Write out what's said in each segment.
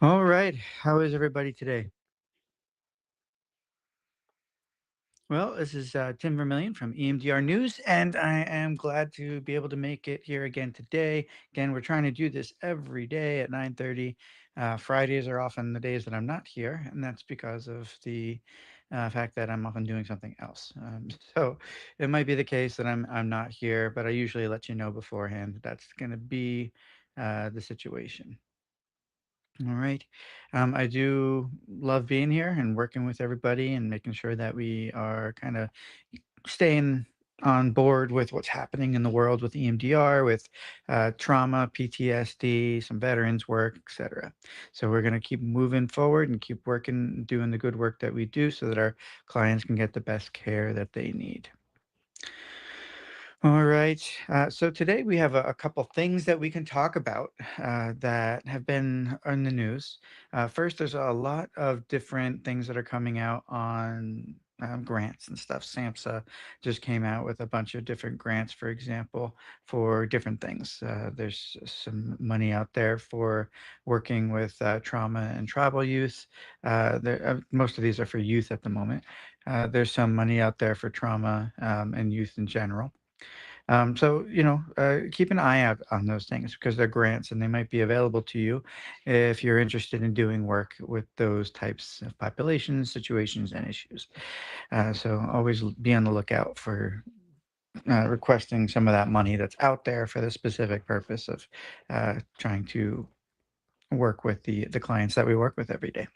All right. How is everybody today? Well, this is Tim Vermillion from EMDR News, and I am glad to be able to make it here again today. Again, we're trying to do this every day at 9:30. Fridays are often the days that I'm not here, and that's because of the fact that I'm often doing something else. So it might be the case that I'm not here, but I usually let you know beforehand that that's going to be the situation. All right. I do love being here and working with everybody and making sure that we are kind of staying on board with what's happening in the world with EMDR, with trauma, PTSD, some veterans work, etc. So we're going to keep moving forward and keep working, doing the good work that we do so that our clients can get the best care that they need. All right. So today we have a couple things that we can talk about that have been in the news. First, there's a lot of different things that are coming out on grants and stuff. SAMHSA just came out with a bunch of different grants, for example, for different things. There's some money out there for working with trauma and tribal youth. Most of these are for youth at the moment. There's some money out there for trauma and youth in general. Keep an eye out on those things because they're grants and they might be available to you if you're interested in doing work with those types of populations, situations, and issues. So always be on the lookout for requesting some of that money that's out there for the specific purpose of trying to work with the clients that we work with every day.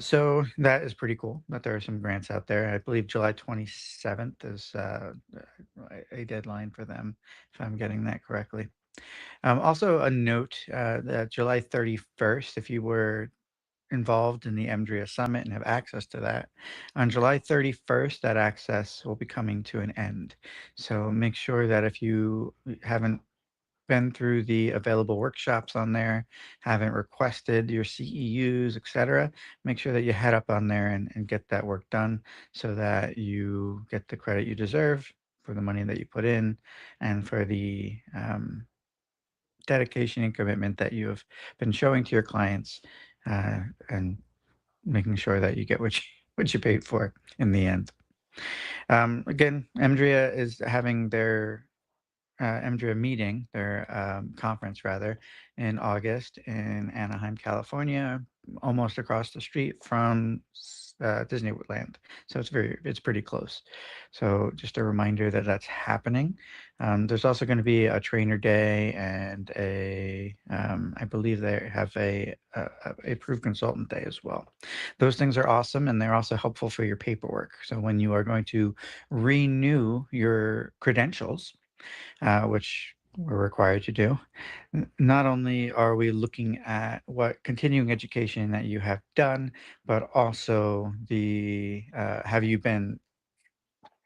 So that is pretty cool that there are some grants out there. I believe July 27th is a deadline for them, if I'm getting that correctly. Also, a note that July 31st, if you were involved in the EMDRIA Summit and have access to that, on July 31st, that access will be coming to an end. So make sure that if you haven't been through the available workshops on there, haven't requested your CEUs, etc., make sure that you head up on there and get that work done so that you get the credit you deserve for the money that you put in and for the dedication and commitment that you have been showing to your clients and making sure that you get what you paid for in the end. Again, EMDRIA is having their EMDRIA meeting, their conference rather, in August in Anaheim, California, almost across the street from Disneyland. So it's pretty close. So just a reminder that that's happening. There's also going to be a trainer day and I believe they have a approved consultant day as well. Those things are awesome and they're also helpful for your paperwork. So when you are going to renew your credentials, which we're required to do. Not only are we looking at what continuing education that you have done, but also the have you been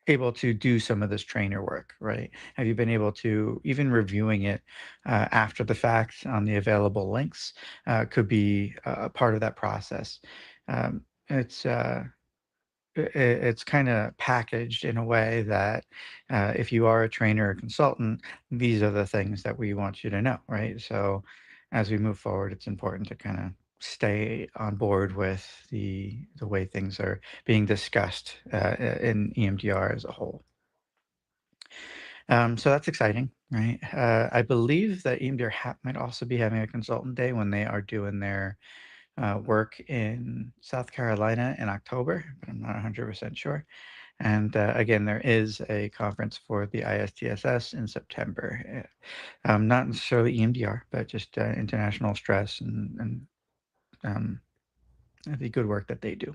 able to do some of this trainer work, right? Have you been able to even reviewing it after the fact on the available links could be a part of that process. It's it's kind of packaged in a way that if you are a trainer or consultant, these are the things that we want you to know, right? So as we move forward, it's important to kind of stay on board with the way things are being discussed in EMDR as a whole. So that's exciting, right? I believe that EMDR might also be having a consultant day when they are doing their work in South Carolina in October, but I'm not 100% sure. And again, there is a conference for the ISTSS in September. Not necessarily EMDR, but just international stress and um, the good work that they do.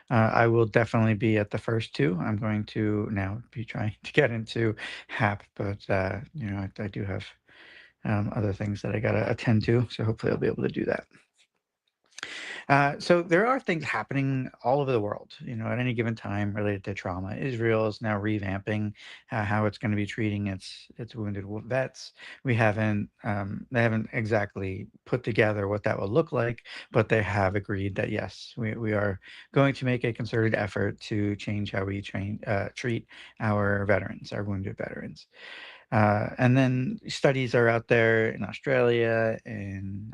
I will definitely be at the first two. I'm going to now be trying to get into HAP, but I do have other things that I got to attend to. So hopefully I'll be able to do that. So there are things happening all over the world, at any given time related to trauma. Israel is now revamping how it's going to be treating its wounded vets. They haven't exactly put together what that will look like, but they have agreed that yes, we are going to make a concerted effort to change how we treat our veterans, our wounded veterans. And then studies are out there in Australia, in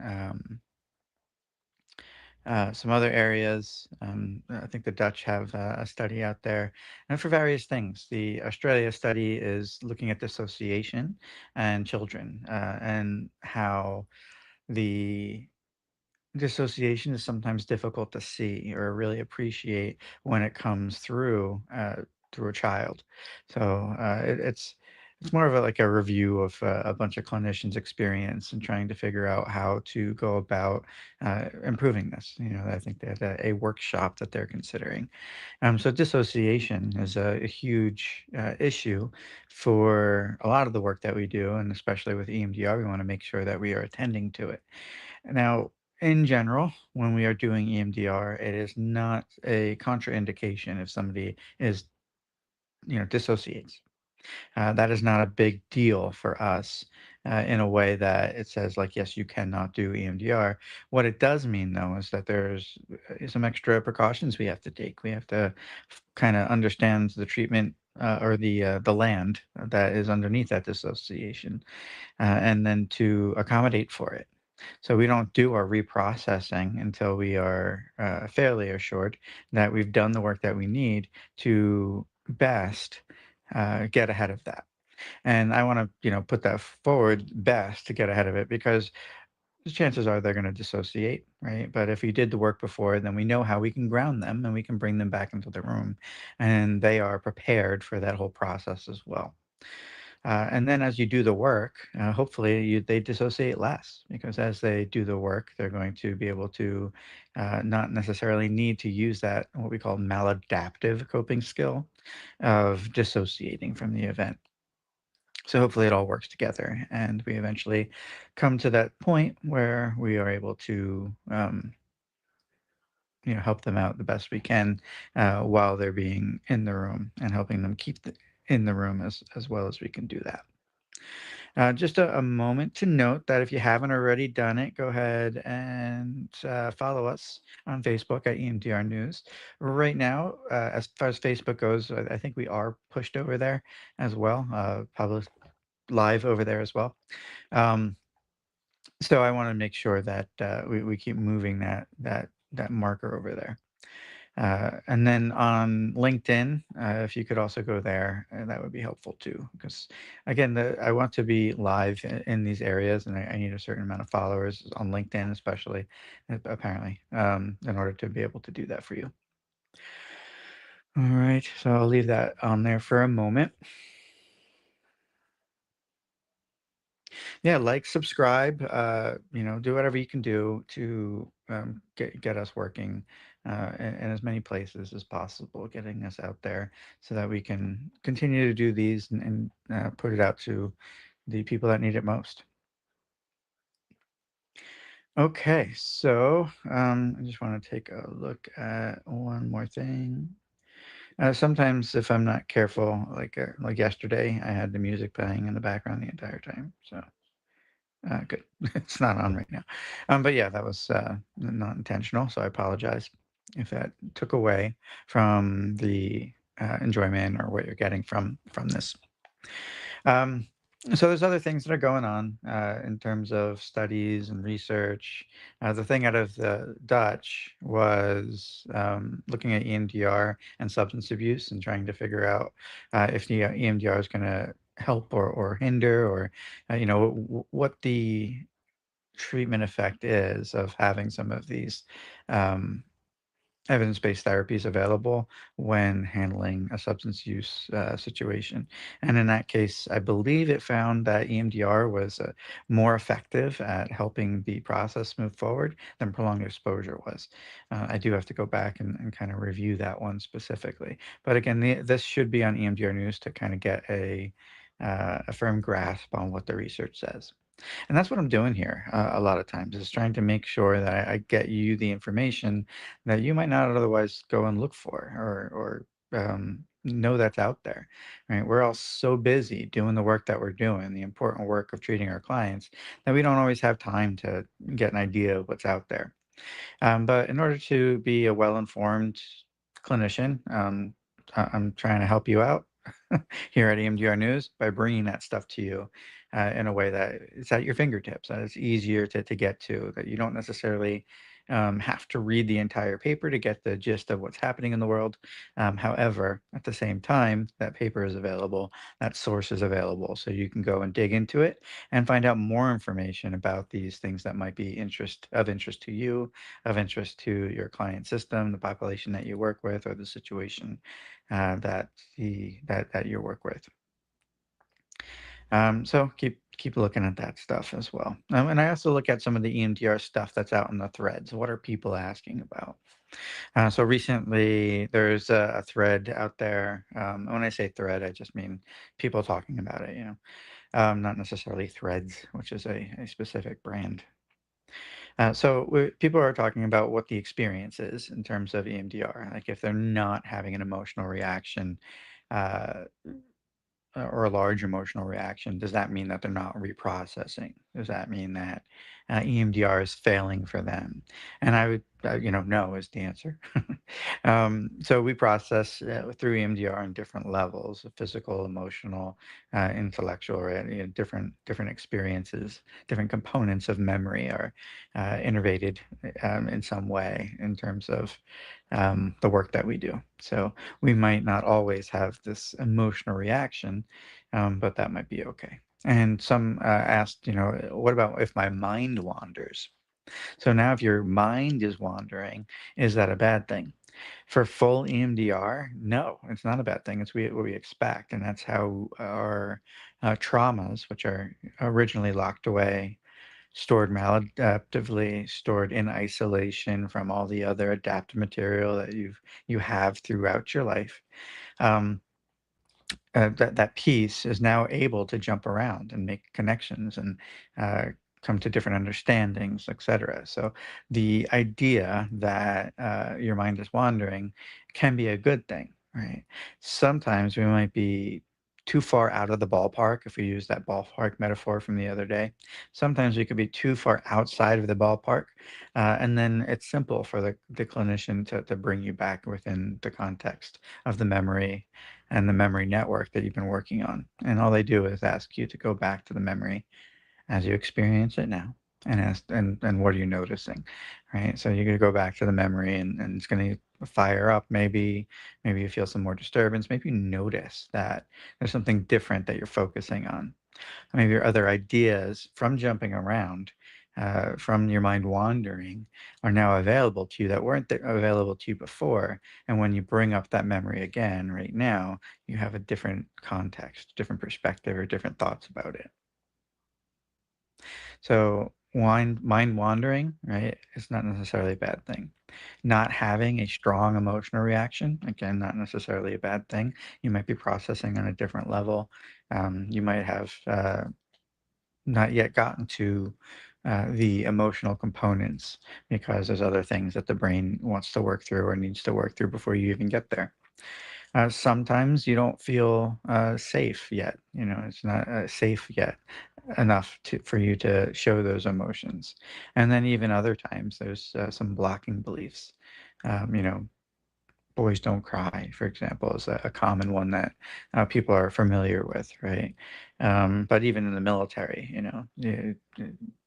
some other areas. I think the Dutch have a study out there, and for various things. The Australia study is looking at dissociation and children, and how the dissociation is sometimes difficult to see or really appreciate when it comes through a child. So it's more of a, like a review of a bunch of clinicians' experience and trying to figure out how to go about improving this. I think they have a workshop that they're considering. So dissociation is a huge issue for a lot of the work that we do, and especially with EMDR, we want to make sure that we are attending to it. Now, in general, when we are doing EMDR, it is not a contraindication if somebody is, dissociates. That is not a big deal for us in a way that it says, like, yes, you cannot do EMDR. What it does mean, though, is that there's some extra precautions we have to take. We have to kind of understand the treatment or the land that is underneath that dissociation, and then to accommodate for it. So we don't do our reprocessing until we are fairly assured that we've done the work that we need to best get ahead of that. And I want to, put that forward best to get ahead of it, because the chances are they're going to dissociate, right? But if we did the work before, then we know how we can ground them and we can bring them back into the room, and they are prepared for that whole process as well. And then as you do the work, hopefully they dissociate less, because as they do the work, they're going to be able to not necessarily need to use that, what we call maladaptive coping skill of dissociating from the event. So hopefully it all works together and we eventually come to that point where we are able to help them out the best we can while they're being in the room, and helping them keep in the room as well as we can do that. Just a moment to note that if you haven't already done it, go ahead and follow us on Facebook at EMDR News. Right now, as far as Facebook goes, I think we are pushed over there as well, published live over there as well. Um, so I want to make sure that we keep moving that marker over there. And then on LinkedIn, if you could also go there, that would be helpful too. Because again, I want to be live in these areas, and I need a certain amount of followers on LinkedIn, especially, apparently, in order to be able to do that for you. All right, so I'll leave that on there for a moment. Yeah, like, subscribe, do whatever you can do to get us working in as many places as possible, getting us out there so that we can continue to do these and put it out to the people that need it most. Okay, so I just want to take a look at one more thing. Sometimes if I'm not careful, like yesterday, I had the music playing in the background the entire time. So good. It's not on right now. But yeah, that was not intentional, so I apologize if that took away from the enjoyment or what you're getting from this. Um, so there's other things that are going on in terms of studies and research. The thing out of the Dutch was looking at EMDR and substance abuse and trying to figure out if the EMDR is going to help or hinder, or what the treatment effect is of having some of these um, evidence-based therapies available when handling a substance use situation. And in that case, I believe it found that EMDR was more effective at helping the process move forward than prolonged exposure was. I do have to go back and kind of review that one specifically. But again, this should be on EMDR News to kind of get a firm grasp on what the research says. And that's what I'm doing here a lot of times, is trying to make sure that I get you the information that you might not otherwise go and look for, or know that's out there, right? We're all so busy doing the work that we're doing, the important work of treating our clients, that we don't always have time to get an idea of what's out there. But in order to be a well-informed clinician, I'm trying to help you out here at EMDR News by bringing that stuff to you in a way that it's at your fingertips, that it's easier to get to, that you don't necessarily have to read the entire paper to get the gist of what's happening in the world. However, at the same time, that paper is available, that source is available, so you can go and dig into it and find out more information about these things that might be of interest to you, of interest to your client system, the population that you work with, or the situation that you work with. So keep looking at that stuff as well. And I also look at some of the EMDR stuff that's out in the threads. What are people asking about? So recently, there's a thread out there. When I say thread, I just mean people talking about it. Not necessarily Threads, which is a specific brand. So people are talking about what the experience is in terms of EMDR. Like if they're not having an emotional reaction, uh, or a large emotional reaction, does that mean that they're not reprocessing? Does that mean that EMDR is failing for them? And I would, no is the answer. So we process through EMDR on different levels: physical, emotional, intellectual, right? Different experiences, different components of memory are innervated in some way in terms of the work that we do. So we might not always have this emotional reaction, but that might be okay. And some asked, what about if my mind wanders? So now if your mind is wandering, is that a bad thing? For full EMDR, no, it's not a bad thing. It's what we expect. And that's how our traumas, which are originally locked away, stored maladaptively, stored in isolation from all the other adaptive material that you have throughout your life. Um, that piece is now able to jump around and make connections and uh, come to different understandings, etc. So the idea that your mind is wandering can be a good thing, right? Sometimes we might be too far out of the ballpark, if we use that ballpark metaphor from the other day. Sometimes we could be too far outside of the ballpark, and then it's simple for the clinician to bring you back within the context of the memory and the memory network that you've been working on. And all they do is ask you to go back to the memory as you experience it now, and ask, and what are you noticing, right? So you're going to go back to the memory, and it's going to fire up. Maybe you feel some more disturbance. Maybe you notice that there's something different that you're focusing on. Maybe your other ideas from jumping around, from your mind wandering, are now available to you that weren't available to you before. And when you bring up that memory again right now, you have a different context, different perspective, or different thoughts about it. So mind wandering, right, is not necessarily a bad thing. Not having a strong emotional reaction, again, not necessarily a bad thing. You might be processing on a different level. You might have not yet gotten to the emotional components because there's other things that the brain wants to work through or needs to work through before you even get there. Sometimes you don't feel safe yet. It's not safe yet enough for you to show those emotions. And then even other times, there's some blocking beliefs. You know, boys don't cry, for example, is a common one that people are familiar with, right? But even in the military,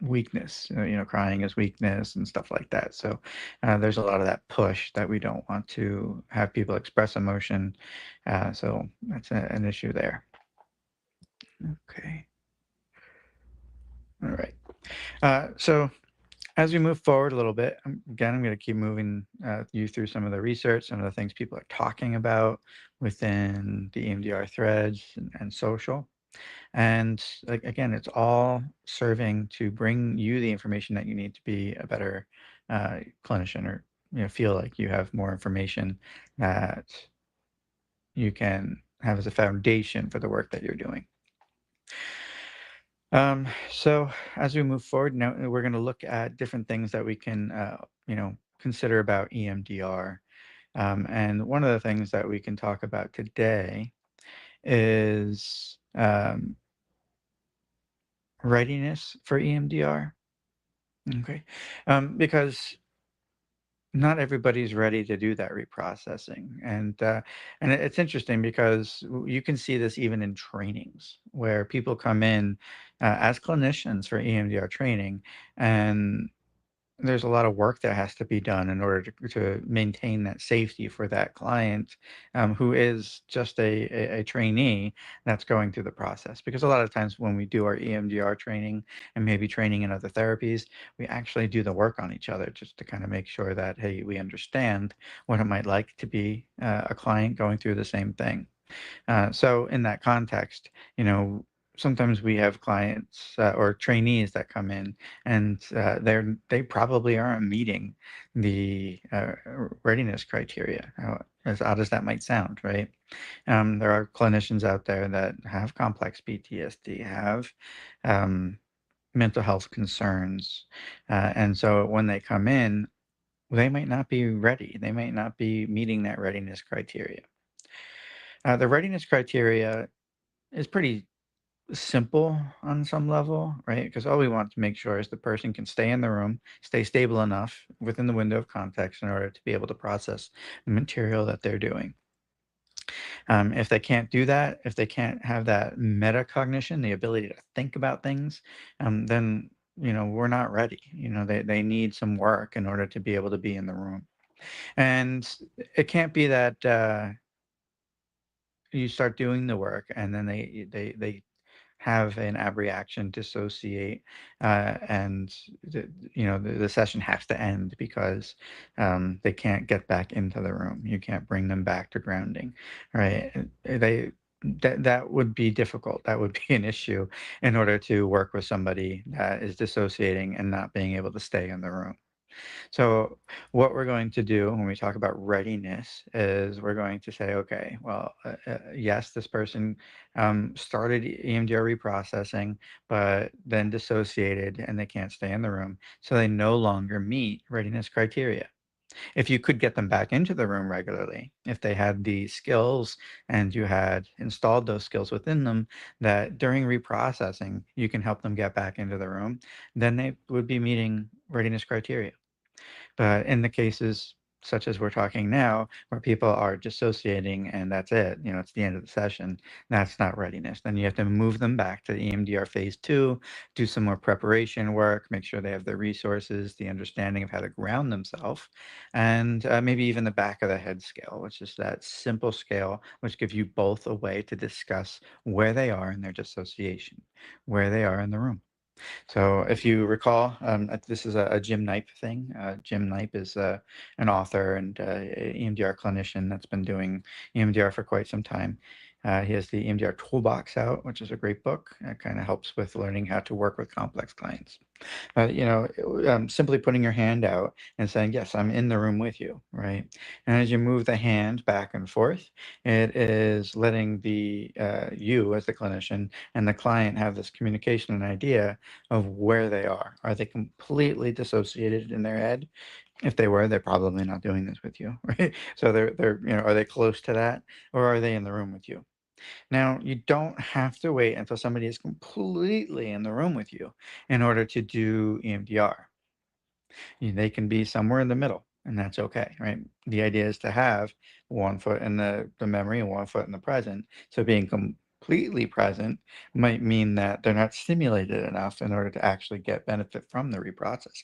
weakness, crying is weakness and stuff like that. So there's a lot of that push that we don't want to have people express emotion. So that's an issue there. Okay. All right. So as we move forward a little bit, again, I'm going to keep moving you through some of the research, some of the things people are talking about within the EMDR threads and social. And again, it's all serving to bring you the information that you need to be a better clinician, or feel like you have more information that you can have as a foundation for the work that you're doing. So as we move forward now, we're going to look at different things that we can, consider about EMDR. And one of the things that we can talk about today is readiness for EMDR. Okay, because not everybody's ready to do that reprocessing. And it's interesting because you can see this even in trainings where people come in as clinicians for EMDR training, and there's a lot of work that has to be done in order to maintain that safety for that client, who is just a trainee that's going through the process. Because a lot of times when we do our EMDR training and maybe training in other therapies, we actually do the work on each other just to kind of make sure that, hey, we understand what it might like to be a client going through the same thing. So in that context, sometimes we have clients or trainees that come in, and they probably aren't meeting the readiness criteria. As odd as that might sound, right? There are clinicians out there that have complex PTSD, have um, mental health concerns, and so when they come in, they might not be ready. They might not be meeting that readiness criteria. The readiness criteria is pretty simple on some level, right? Because all we want to make sure is the person can stay in the room, stay stable enough within the window of context in order to be able to process the material that they're doing. If they can't do that, if they can't have that metacognition, the ability to think about things, then we're not ready. They need some work in order to be able to be in the room. And it can't be that you start doing the work and then they have an abreaction, dissociate, and the session has to end because they can't get back into the room. You can't bring them back to grounding, right? They that would be difficult. That would be an issue in order to work with somebody that is dissociating and not being able to stay in the room. So what we're going to do when we talk about readiness is we're going to say, okay, well, yes, this person started EMDR reprocessing, but then dissociated and they can't stay in the room. So they no longer meet readiness criteria. If you could get them back into the room regularly, if they had the skills and you had installed those skills within them, that during reprocessing, you can help them get back into the room, then they would be meeting readiness criteria. But in the cases such as we're talking now, where people are dissociating and that's it, it's the end of the session, that's not readiness. Then you have to move them back to the EMDR phase 2, do some more preparation work, make sure they have the resources, the understanding of how to ground themselves, and maybe even the back of the head scale, which is that simple scale, which gives you both a way to discuss where they are in their dissociation, where they are in the room. So if you recall, this is a Jim Knipe thing. Jim Knipe is an author and EMDR clinician that's been doing EMDR for quite some time. He has the EMDR Toolbox out, which is a great book. It kind of helps with learning how to work with complex clients. Simply putting your hand out and saying, yes, I'm in the room with you, right? And as you move the hand back and forth, it is letting you as the clinician and the client have this communication and idea of where they are. Are they completely dissociated in their head? If they were, they're probably not doing this with you, right? So are they close to that, or are they in the room with you? Now, you don't have to wait until somebody is completely in the room with you in order to do EMDR. They can be somewhere in the middle, and that's okay, right? The idea is to have one foot in the memory and one foot in the present. So being completely present might mean that they're not stimulated enough in order to actually get benefit from the reprocessing.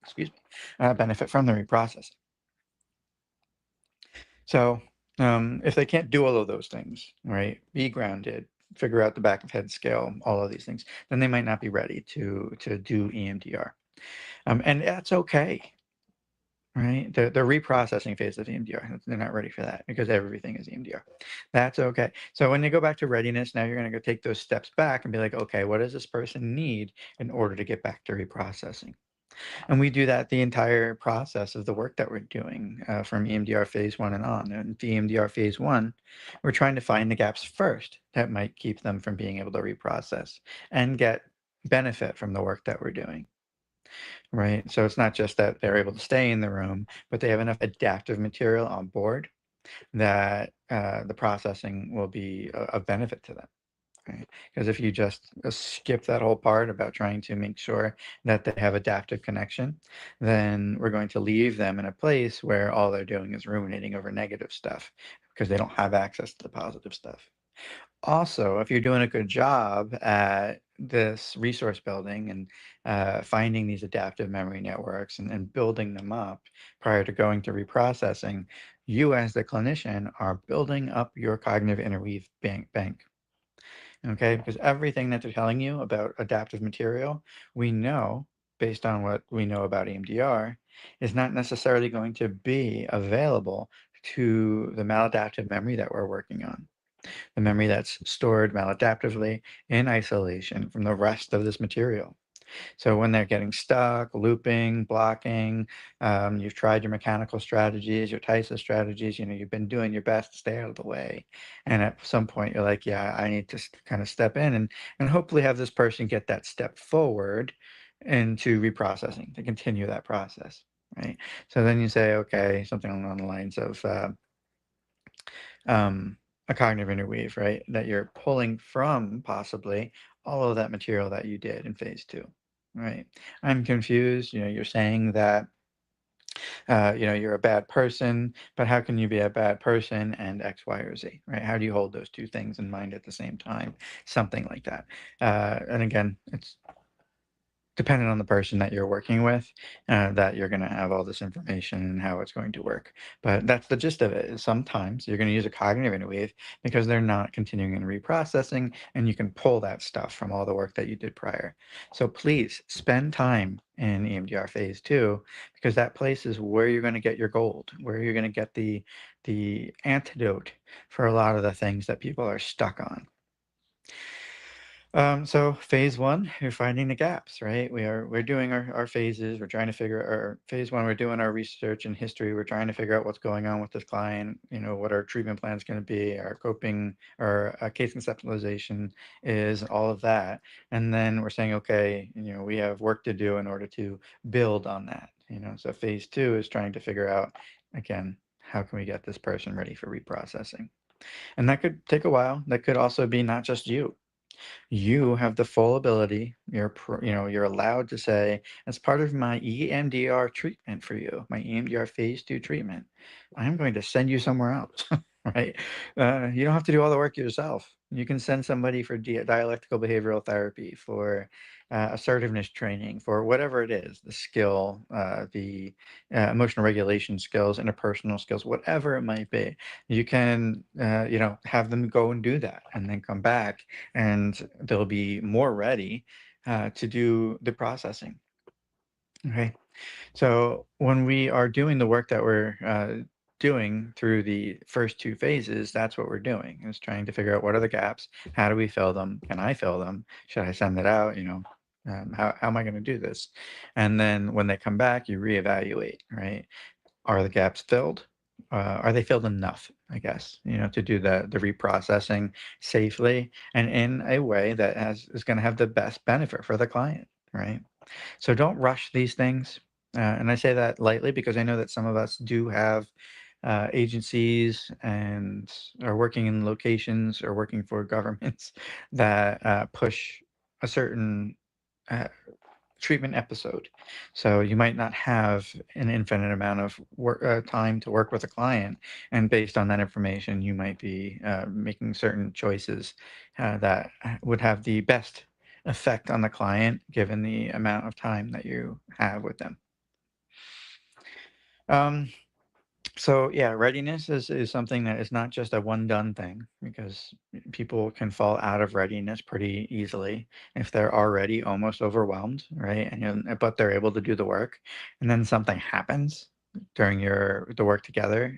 Excuse me, benefit from the reprocessing. So if they can't do all of those things, right, be grounded, figure out the back of head scale, all of these things, then they might not be ready to do EMDR. And that's okay, right? The reprocessing phase of EMDR, they're not ready for that because everything is EMDR. That's okay. So when they go back to readiness, now you're going to go take those steps back and be like, okay, what does this person need in order to get back to reprocessing? And we do that the entire process of the work that we're doing from EMDR phase 1 and on. And the EMDR phase 1, we're trying to find the gaps first that might keep them from being able to reprocess and get benefit from the work that we're doing. Right. So it's not just that they're able to stay in the room, but they have enough adaptive material on board that the processing will be of benefit to them. right? Because if you just skip that whole part about trying to make sure that they have adaptive connection, then we're going to leave them in a place where all they're doing is ruminating over negative stuff because they don't have access to the positive stuff. Also, if you're doing a good job at this resource building and finding these adaptive memory networks and building them up prior to going to reprocessing, you as the clinician are building up your cognitive interweave bank. Okay, because everything that they're telling you about adaptive material, we know based on what we know about EMDR, is not necessarily going to be available to the maladaptive memory that we're working on, the memory that's stored maladaptively in isolation from the rest of this material. So when they're getting stuck, looping, blocking, you've tried your mechanical strategies, your TISA strategies, you've been doing your best to stay out of the way. And at some point you're like, yeah, I need to kind of step in and hopefully have this person get that step forward into reprocessing to continue that process, right? So then you say, okay, something along the lines of, a cognitive interweave, right? That you're pulling from possibly all of that material that you did in phase two, right? I'm confused. You're saying that, you're a bad person, but how can you be a bad person and X, Y, or Z, right? How do you hold those two things in mind at the same time? Something like that. And again, it's depending on the person that you're working with, that you're going to have all this information and how it's going to work. But that's the gist of it. Is sometimes you're going to use a cognitive interweave because they're not continuing in reprocessing, and you can pull that stuff from all the work that you did prior. So please spend time in EMDR phase two, because that place is where you're going to get your gold, where you're going to get the antidote for a lot of the things that people are stuck on. So phase one, you're finding the gaps, right? We're doing our phases. We're trying to figure our phase one. We're doing our research and history. We're trying to figure out what's going on with this client. What our treatment plan is going to be, our coping, our case conceptualization is, all of that. And then we're saying, okay, we have work to do in order to build on that. So phase two is trying to figure out, again, how can we get this person ready for reprocessing? And that could take a while. That could also be not just you. You have the full ability. You're allowed to say, as part of my EMDR treatment for you, my EMDR phase two treatment, I'm going to send you somewhere else, right? You don't have to do all the work yourself. You can send somebody for dialectical behavioral therapy, for assertiveness training, for whatever it is, the skill, the emotional regulation skills, interpersonal skills, whatever it might be. You can, have them go and do that and then come back, and they'll be more ready to do the processing. Okay. So when we are doing the work that we're doing through the first two phases, that's what we're doing, is trying to figure out what are the gaps, how do we fill them, can I fill them, should I send it out, how am I going to do this? And then when they come back, you reevaluate, right? Are the gaps filled? Are they filled enough, I guess, to do the reprocessing safely and in a way that is going to have the best benefit for the client, right? So don't rush these things. And I say that lightly because I know that some of us do have agencies and are working in locations or working for governments that push a certain uh, treatment episode. So you might not have an infinite amount of work, time to work with a client, and based on that information, you might be making certain choices that would have the best effect on the client given the amount of time that you have with them. Um, so yeah, readiness is something that is not just a one done thing, because people can fall out of readiness pretty easily if they're already almost overwhelmed, right? But they're able to do the work, and then something happens during the work together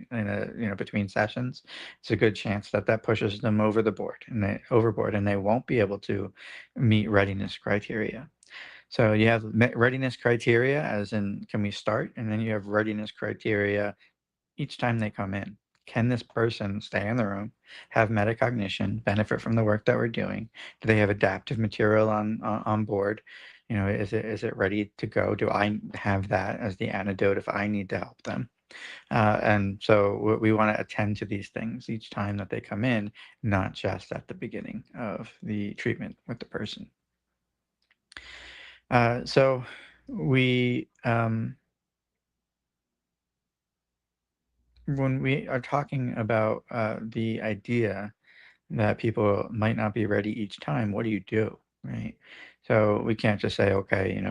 between sessions. It's a good chance that that pushes them overboard, and they won't be able to meet readiness criteria. So you have readiness criteria, as in, can we start? And then you have readiness criteria each time they come in. Can this person stay in the room, have metacognition, benefit from the work that we're doing? Do they have adaptive material on board? Is it ready to go? Do I have that as the antidote if I need to help them? And so we want to attend to these things each time that they come in, not just at the beginning of the treatment with the person. So we, when we are talking about the idea that people might not be ready each time, what do you do, right? So we can't just say, okay,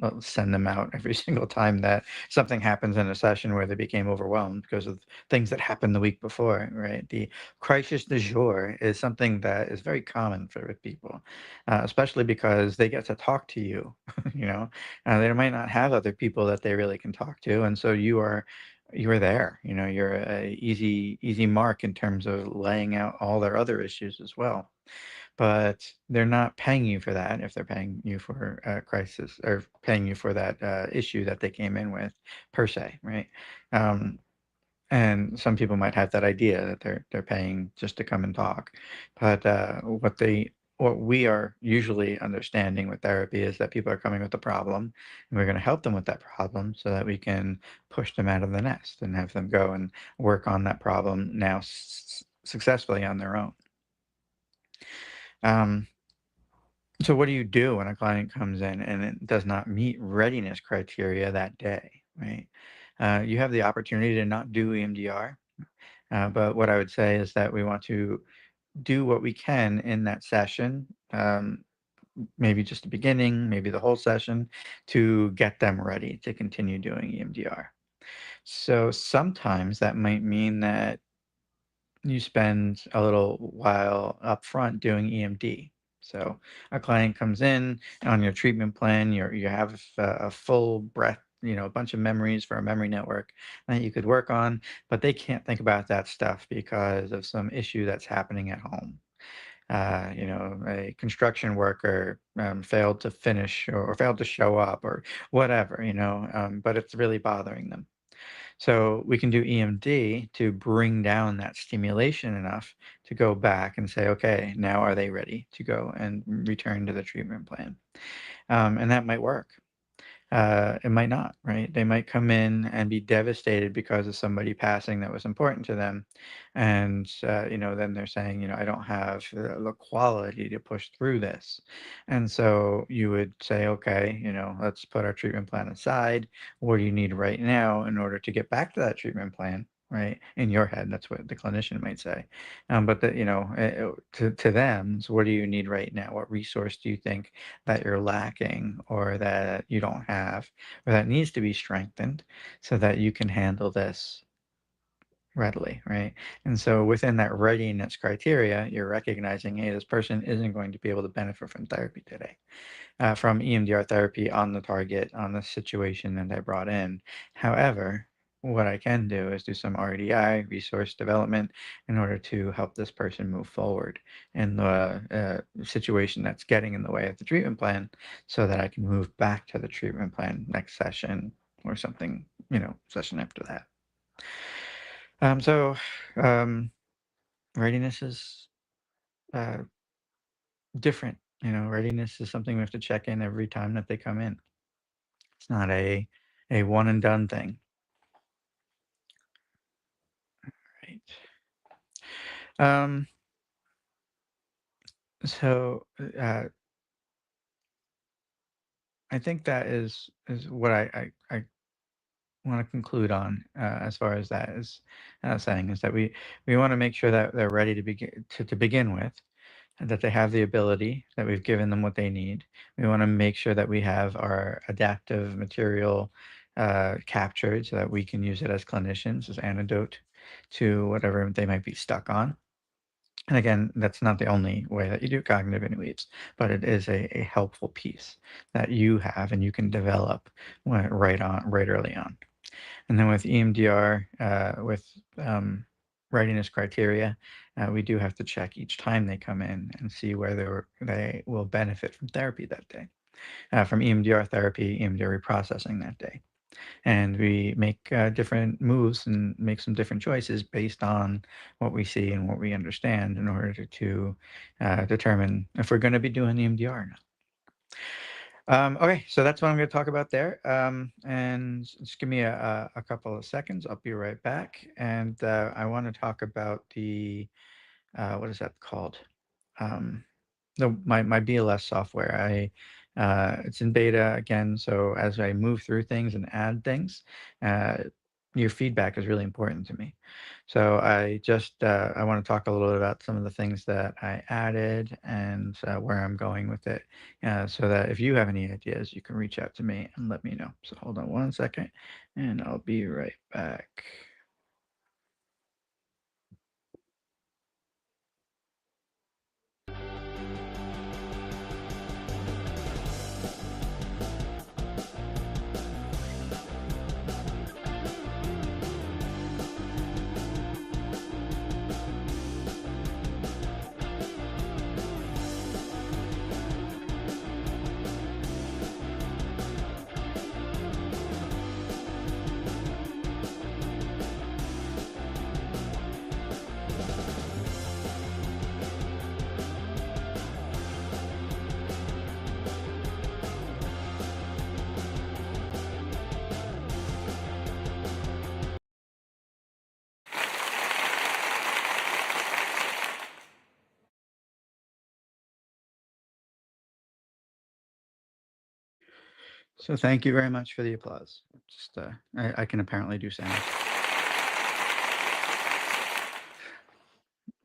let's send them out every single time that something happens in a session where they became overwhelmed because of things that happened the week before, right? The crisis du jour is something that is very common for with people, especially because they get to talk to you, you know, they might not have other people that they really can talk to, and so you are there. You're a easy mark in terms of laying out all their other issues as well. But they're not paying you for that if they're paying you for a crisis or paying you for that issue that they came in with per se, right? Um, and some people might have that idea that they're paying just to come and talk. But what we are usually understanding with therapy is that people are coming with a problem, and we're going to help them with that problem so that we can push them out of the nest and have them go and work on that problem now successfully on their own. Um, so what do you do when a client comes in and it does not meet readiness criteria that day, right? You have the opportunity to not do EMDR. But what I would say is that we want to do what we can in that session, maybe just the beginning, maybe the whole session, to get them ready to continue doing EMDR. So sometimes that might mean that you spend a little while up front doing EMD. So a client comes in on your treatment plan, you have a full breath, a bunch of memories for a memory network that you could work on, but they can't think about that stuff because of some issue that's happening at home. A construction worker failed to finish or failed to show up or whatever, but it's really bothering them. So we can do EMD to bring down that stimulation enough to go back and say, okay, now are they ready to go and return to the treatment plan? And that might work. It might not, right? They might come in and be devastated because of somebody passing that was important to them. And, then they're saying, I don't have the quality to push through this. And so you would say, okay, let's put our treatment plan aside. What do you need right now in order to get back to that treatment plan? Right in your head, that's what the clinician might say. But to them, so what do you need right now? What resource do you think that you're lacking or that you don't have or that needs to be strengthened so that you can handle this readily, right? And so within that readiness criteria, you're recognizing, hey, this person isn't going to be able to benefit from therapy today, from EMDR therapy on the target, on the situation that I brought in. However, what I can do is do some RDI, resource development, in order to help this person move forward in the situation that's getting in the way of the treatment plan so that I can move back to the treatment plan next session or something, session after that. So readiness is uh, different. Readiness is something we have to check in every time that they come in. It's not a one and done thing, right? Um, so I think that is what I want to conclude on as far as that is saying is that we want to make sure that they're ready to begin with, and that they have the ability, that we've given them what they need. We want to make sure that we have our adaptive material captured so that we can use it as clinicians as antidote to whatever they might be stuck on. And again, that's not the only way that you do cognitive interweaves, but it is a helpful piece that you have and you can develop right early on. And then with EMDR, with readiness criteria, we do have to check each time they come in and see whether they will benefit from therapy that day, from EMDR therapy, EMDR reprocessing that day. And we make different moves and make some different choices based on what we see and what we understand in order to determine if we're going to be doing EMDR or not. Okay, so that's what I'm going to talk about there. And just give me a couple of seconds. I'll be right back. And I want to talk about the what is that called? Um, no, my BLS software. It's in beta again, so as I move through things and add things, uh, your feedback is really important to me. So I want to talk a little bit about some of the things that I added and where I'm going with it, so that if you have any ideas, you can reach out to me and let me know. So hold on one second, and I'll be right back. So thank you very much for the applause. Just I can apparently do sound.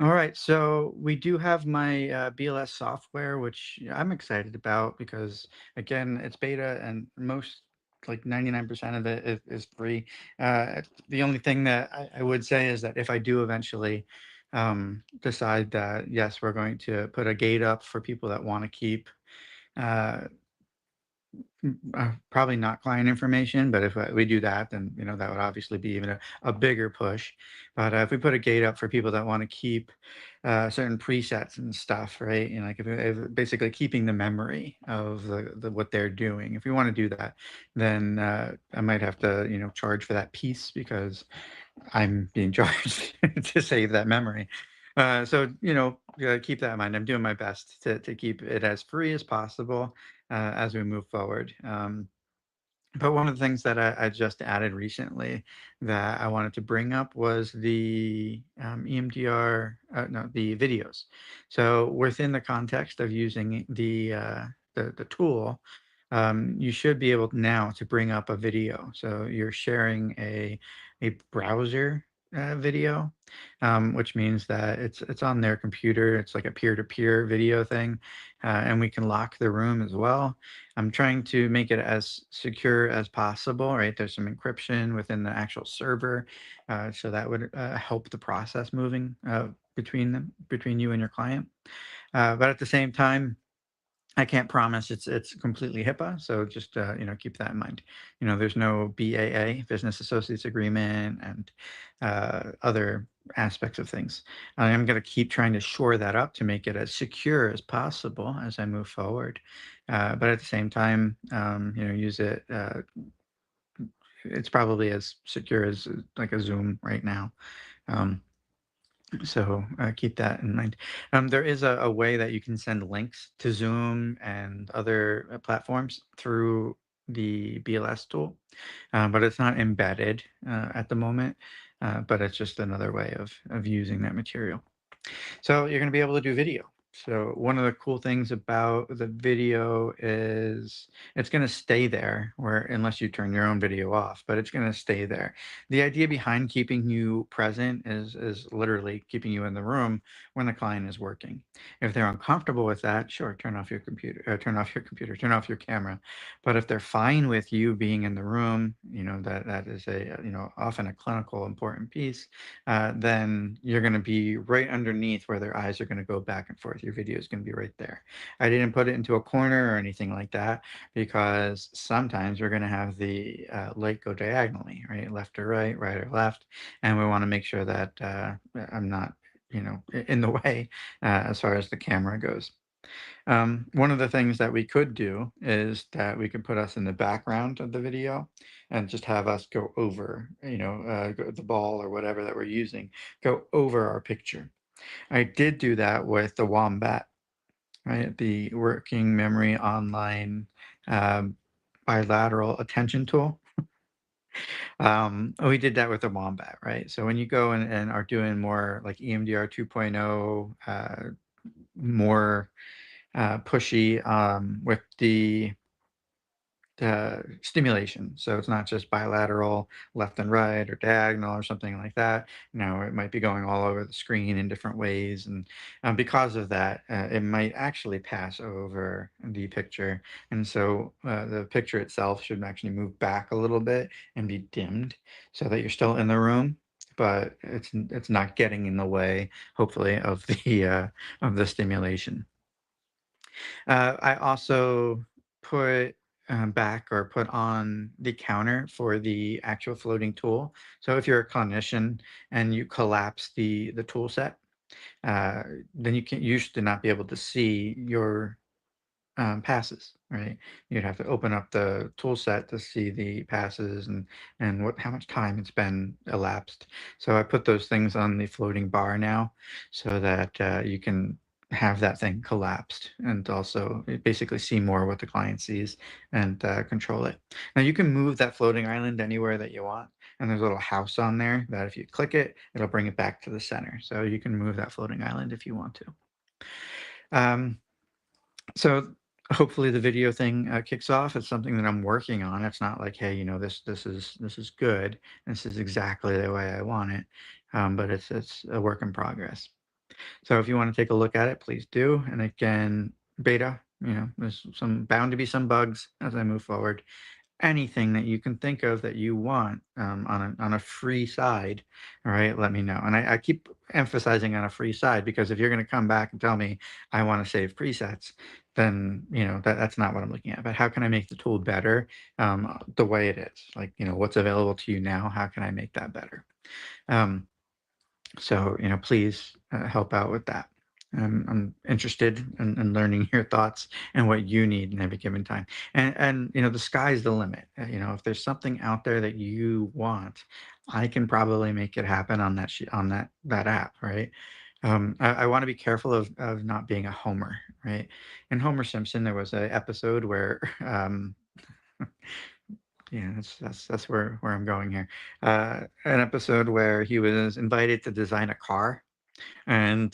All right, so we do have my BLS software, which I'm excited about because again, it's beta and most like 99% of it is free. The only thing that I would say is that if I do eventually decide that yes, we're going to put a gate up for people that want to keep uh, probably not client information, but if we do that, then that would obviously be even a bigger push. But if we put a gate up for people that want to keep certain presets and stuff, right? Like if basically keeping the memory of the what they're doing. If we want to do that, then I might have to charge for that piece because I'm being charged to save that memory. So keep that in mind. I'm doing my best to keep it as free as possible as we move forward. But one of the things that I just added recently that I wanted to bring up was the EMDR, no, the videos. So within the context of using the tool, you should be able now to bring up a video. So you're sharing a browser video, which means that it's on their computer. It's like a peer-to-peer video thing, and we can lock the room as well. I'm trying to make it as secure as possible, right? There's some encryption within the actual server, so that would help the process moving between you and your client. But at the same time, I can't promise it's completely HIPAA, so just keep that in mind. There's no BAA, Business Associates Agreement, and other aspects of things. I'm going to keep trying to shore that up to make it as secure as possible as I move forward. But at the same time, use it. It's probably as secure as like a Zoom right now. Um, so keep that in mind. There is a way that you can send links to Zoom and other platforms through the BLS tool, but it's not embedded at the moment. But it's just another way of using that material. So you're going to be able to do video. So one of the cool things about the video is it's going to stay there where unless you turn your own video off, but it's going to stay there. The idea behind keeping you present is literally keeping you in the room when the client is working. If they're uncomfortable with that, sure, turn off your computer, turn off your camera. But if they're fine with you being in the room, that is often a clinical important piece, then you're going to be right underneath where their eyes are going to go back and forth. Your video is going to be right there. I didn't put it into a corner or anything like that because sometimes we're going to have the light go diagonally, right, left or right or left, and we want to make sure that I'm not, in the way as far as the camera goes. One of the things that we could do is that we could put us in the background of the video and just have us go over, the ball or whatever that we're using, go over our picture. I did do that with the wombat. right? The working memory online um, bilateral attention tool. We did that with the Wombat, right? So when you go and are doing more like EMDR 2.0, more pushy with the stimulation. So it's not just bilateral left and right or diagonal or something like that. No, it might be going all over the screen in different ways. And because of that, it might actually pass over the picture. And so the picture itself should actually move back a little bit and be dimmed so that you're still in the room, but it's not getting in the way, hopefully, of the stimulation. I also put back or put on the counter for the actual floating tool. So if you're a clinician and you collapse the tool set, uh, then you used to not be able to see your passes, right? You'd have to open up the tool set to see the passes and how much time it's been elapsed. So I put those things on the floating bar now, so that you can have that thing collapsed and also basically see more what the client sees and control it. Now you can move that floating island anywhere that you want. And there's a little house on there that if you click it, it'll bring it back to the center. So you can move that floating island if you want to. Um, so hopefully the video thing kicks off. It's something that I'm working on. It's not like, hey, this is good. This is exactly the way I want it. But it's a work in progress. So if you want to take a look at it, please do. And again, beta, there's bound to be some bugs as I move forward. Anything that you can think of that you want on a free side, all right, let me know. And I keep emphasizing on a free side, because if you're going to come back and tell me I want to save presets, then that's not what I'm looking at. But how can I make the tool better the way it is? Like, what's available to you now? How can I make that better? So, please help out with that. I'm interested in learning your thoughts and what you need in every given time. And the sky's the limit. If there's something out there that you want, I can probably make it happen on that app, right? I want to be careful of not being a homer, right? In Homer Simpson, there was an episode where yeah, that's where I'm going here. An episode where he was invited to design a car, and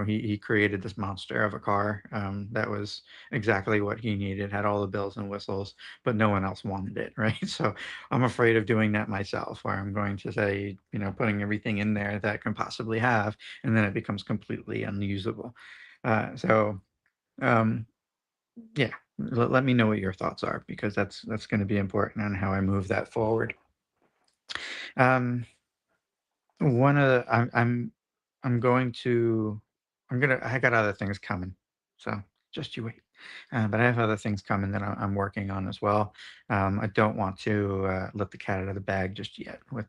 he created this monster of a car that was exactly what he needed, had all the bells and whistles, but no one else wanted it, right? So I'm afraid of doing that myself, where I'm going to say, putting everything in there that can possibly have, and then it becomes completely unusable. So um, yeah, let me know what your thoughts are, because that's going to be important on how I move that forward. Um, one of the I'm going to I got other things coming, so just you wait. But I have other things coming that I'm working on as well. I don't want to let the cat out of the bag just yet with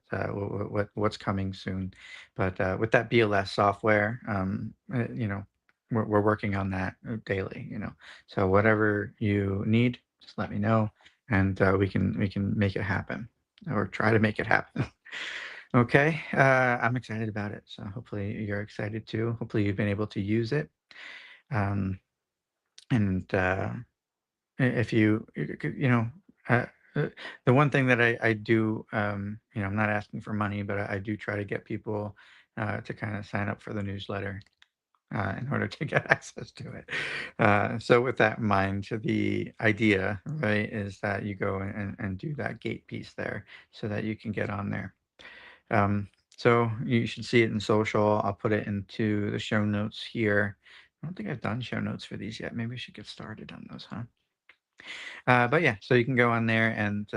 what's coming soon. But with that BLS software, we're working on that daily. So whatever you need, just let me know, and we can make it happen, or try to make it happen. Okay, I'm excited about it. So hopefully you're excited too. Hopefully you've been able to use it. Um, and if uh, uh, the one thing that I do, I'm not asking for money, but I do try to get people to kind of sign up for the newsletter in order to get access to it. So with that in mind, the idea, right, is that you go and do that gate piece there so that you can get on there. So you should see it in social. I'll put it into the show notes here. I don't think I've done show notes for these yet. Maybe we should get started on those, huh? But yeah, so you can go on there and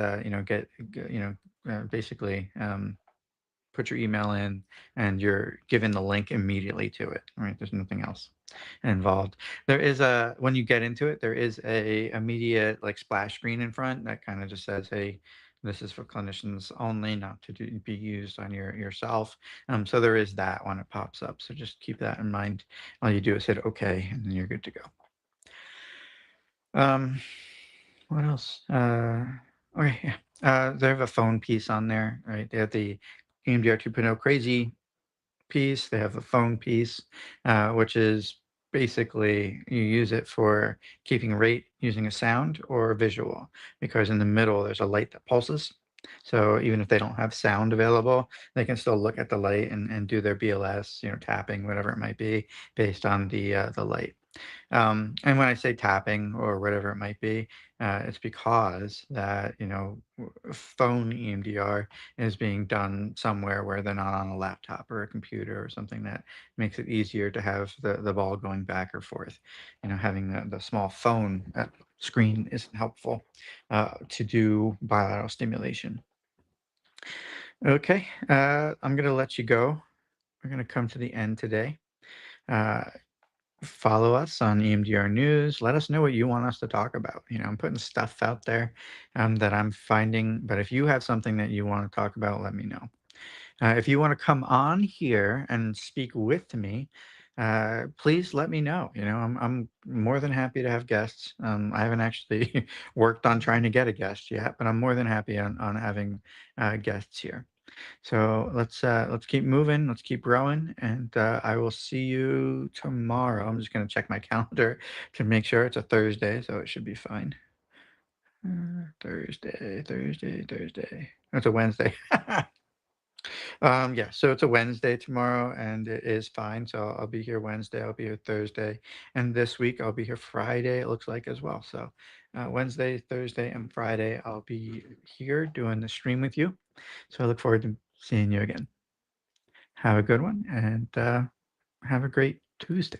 basically put your email in, and you're given the link immediately to it. Right? There's nothing else involved. There is when you get into it, there is a immediate like splash screen in front that kind of just says, "Hey, this is for clinicians only, not to be used on yourself." So there is that when it pops up. So just keep that in mind. All you do is hit OK, and then you're good to go. What else? Okay, yeah. They have a phone piece on there, right? They have the EMDR 2.0 crazy piece. They have the phone piece, which is basically you use it for keeping rate using a sound or a visual, because in the middle there's a light that pulses. So even if they don't have sound available, they can still look at the light and do their BLS, tapping, whatever it might be, based on the light. And when I say tapping or whatever it might be, it's because that, phone EMDR is being done somewhere where they're not on a laptop or a computer or something that makes it easier to have the ball going back or forth. Having the small phone screen isn't helpful to do bilateral stimulation. Okay, I'm going to let you go. We're going to come to the end today. Uh, Follow us on EMDR News. Let us know what you want us to talk about. I'm putting stuff out there that I'm finding, but if you have something that you want to talk about, let me know. If you want to come on here and speak with me, please let me know. I'm more than happy to have guests. I haven't actually worked on trying to get a guest yet, but I'm more than happy on having guests here. So let's keep moving, let's keep growing, and I will see you tomorrow. I'm just going to check my calendar to make sure it's a Thursday, so it should be fine. Thursday. It's a Wednesday. Yeah, so it's a Wednesday tomorrow, and it is fine. So I'll be here Wednesday, I'll be here Thursday, and this week I'll be here Friday, it looks like, as well. So Wednesday, Thursday, and Friday, I'll be here doing the stream with you. So I look forward to seeing you again. Have a good one, and have a great Tuesday.